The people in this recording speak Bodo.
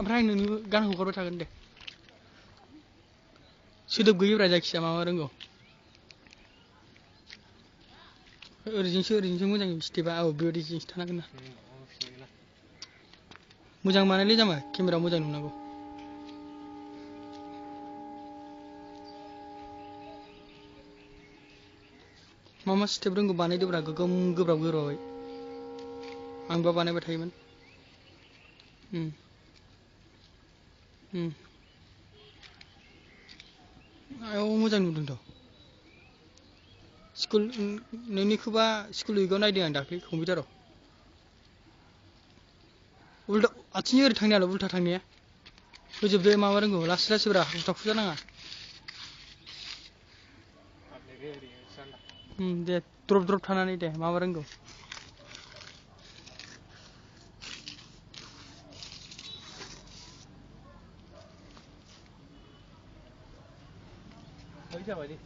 ओमफ्राय आं नोंनि गान हगारबाय थागोन दे सोदोब गैयिब्रा जायखिजाया माबा रोंगौ ओरैजोंसो मोजां स्टेपा औ बेबायदिजोंसो थानांगोन ना मोजां बानायलै जामा केमेरायाव मोजां नुनांगौ मा स्टेप रोंगौ बानायदोब्रा गोगोम गोब्राबै आंबा बानायबाय थायोमोन आयौ मोजां नुदोंथ' स्कुल नोंनिखौबा स्कुल उइकआव नायदों आं दाख्लै कम्पिउटाराव उल्टा आथिंजों ओरै थांनायाल' उल्टा थांनाया होजोबदो माबा रोंगौ लासै लासैब्रा हाखु दाखु जानाङा दे द्रप थानानै दे माबा रोंगौ जाबाय दे